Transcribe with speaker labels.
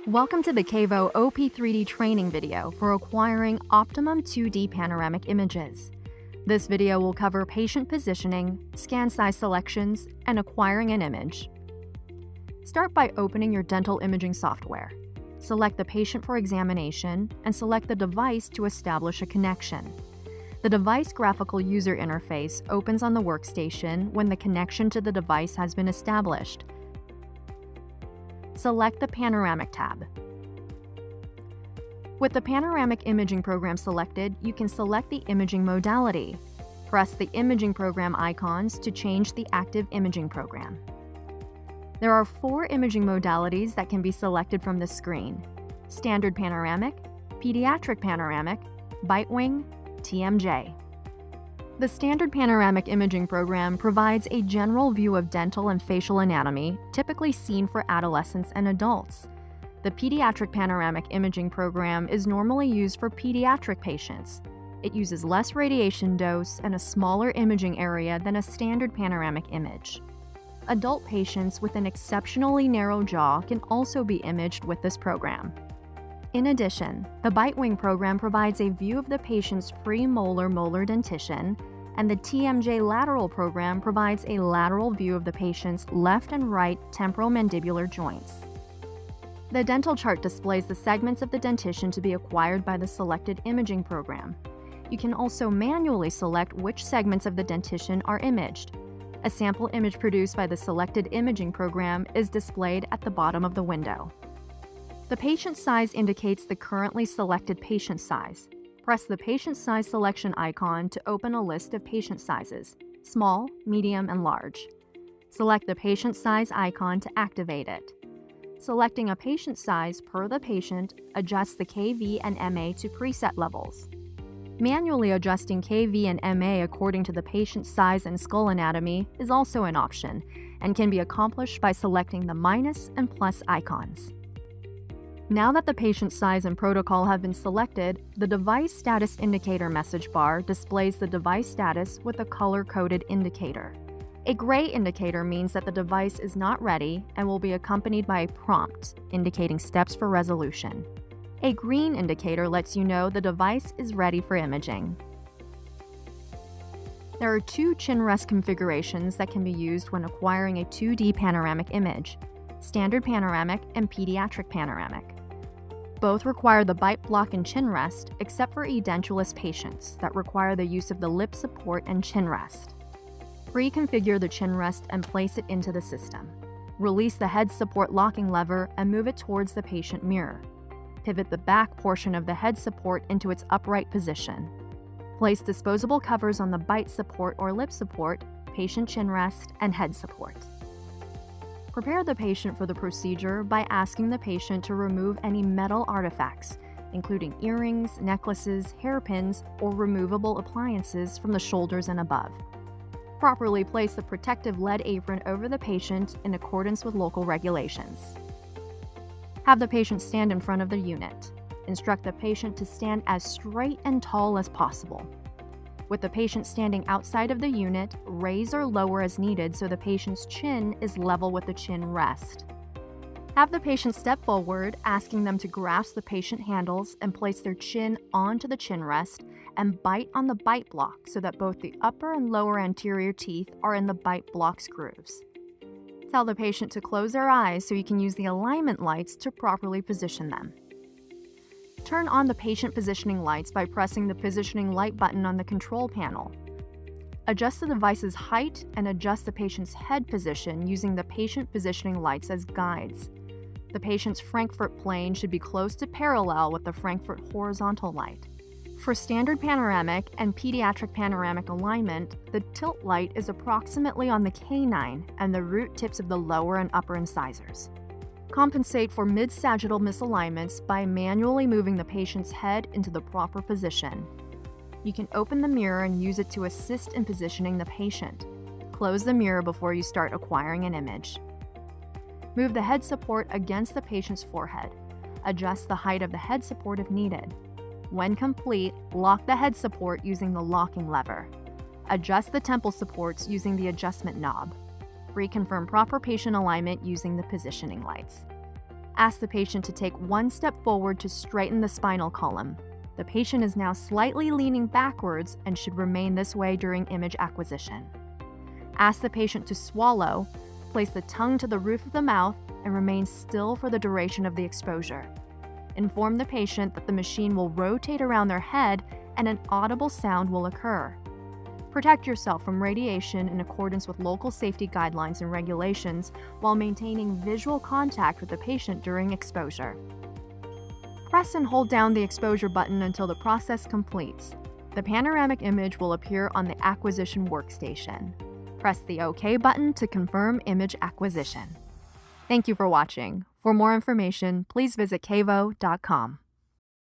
Speaker 1: Welcome to the Kavo OP3D training video for acquiring optimum 2D panoramic images. This video will cover patient positioning, scan size selections, and acquiring an image. Start by opening your dental imaging software. Select the patient for examination and select the device to establish a connection. The device graphical user interface opens on the workstation when the connection to the device has been established. Select the Panoramic tab. With the Panoramic imaging program selected, you can select the imaging modality. Press the imaging program icons to change the active imaging program. There are 4 imaging modalities that can be selected from the screen: Standard Panoramic, Pediatric Panoramic, Bitewing, TMJ. The Standard Panoramic imaging program provides a general view of dental and facial anatomy, typically seen for adolescents and adults. The Pediatric Panoramic imaging program is normally used for pediatric patients. It uses less radiation dose and a smaller imaging area than a standard panoramic image. Adult patients with an exceptionally narrow jaw can also be imaged with this program. In addition, the Bitewing program provides a view of the patient's premolar molar dentition, and the TMJ lateral program provides a lateral view of the patient's left and right temporomandibular joints. The dental chart displays the segments of the dentition to be acquired by the selected imaging program. You can also manually select which segments of the dentition are imaged. A sample image produced by the selected imaging program is displayed at the bottom of the window. The patient size indicates the currently selected patient size. Press the patient size selection icon to open a list of patient sizes: small, medium, and large. Select the patient size icon to activate it. Selecting a patient size per the patient adjusts the KV and MA to preset levels. Manually adjusting KV and MA according to the patient's size and skull anatomy is also an option and can be accomplished by selecting the minus and plus icons. Now that the patient size and protocol have been selected, the device status indicator message bar displays the device status with a color-coded indicator. A gray indicator means that the device is not ready and will be accompanied by a prompt indicating steps for resolution. A green indicator lets you know the device is ready for imaging. There are 2 chin rest configurations that can be used when acquiring a 2D panoramic image: Standard Panoramic and Pediatric Panoramic. Both require the bite block and chin rest, except for edentulous patients that require the use of the lip support and chin rest. Pre-configure the chin rest and place it into the system. Release the head support locking lever and move it towards the patient mirror. Pivot the back portion of the head support into its upright position. Place disposable covers on the bite support or lip support, patient chin rest, and head support. Prepare the patient for the procedure by asking the patient to remove any metal artifacts, including earrings, necklaces, hairpins, or removable appliances from the shoulders and above. Properly place the protective lead apron over the patient in accordance with local regulations. Have the patient stand in front of the unit. Instruct the patient to stand as straight and tall as possible. With the patient standing outside of the unit, raise or lower as needed so the patient's chin is level with the chin rest. Have the patient step forward, asking them to grasp the patient handles and place their chin onto the chin rest and bite on the bite block so that both the upper and lower anterior teeth are in the bite block's grooves. Tell the patient to close their eyes so you can use the alignment lights to properly position them. Turn on the patient positioning lights by pressing the positioning light button on the control panel. Adjust the device's height and adjust the patient's head position using the patient positioning lights as guides. The patient's Frankfurt plane should be close to parallel with the Frankfurt horizontal light. For standard panoramic and pediatric panoramic alignment, the tilt light is approximately on the canine and the root tips of the lower and upper incisors. Compensate for mid-sagittal misalignments by manually moving the patient's head into the proper position. You can open the mirror and use it to assist in positioning the patient. Close the mirror before you start acquiring an image. Move the head support against the patient's forehead. Adjust the height of the head support if needed. When complete, lock the head support using the locking lever. Adjust the temple supports using the adjustment knob. Reconfirm proper patient alignment using the positioning lights. Ask the patient to take one step forward to straighten the spinal column. The patient is now slightly leaning backwards and should remain this way during image acquisition. Ask the patient to swallow, place the tongue to the roof of the mouth, and remain still for the duration of the exposure. Inform the patient that the machine will rotate around their head and an audible sound will occur. Protect yourself from radiation in accordance with local safety guidelines and regulations while maintaining visual contact with the patient during exposure. Press and hold down the exposure button until the process completes. The panoramic image will appear on the acquisition workstation. Press the OK button to confirm image acquisition. Thank you for watching. For more information, please visit kavo.com.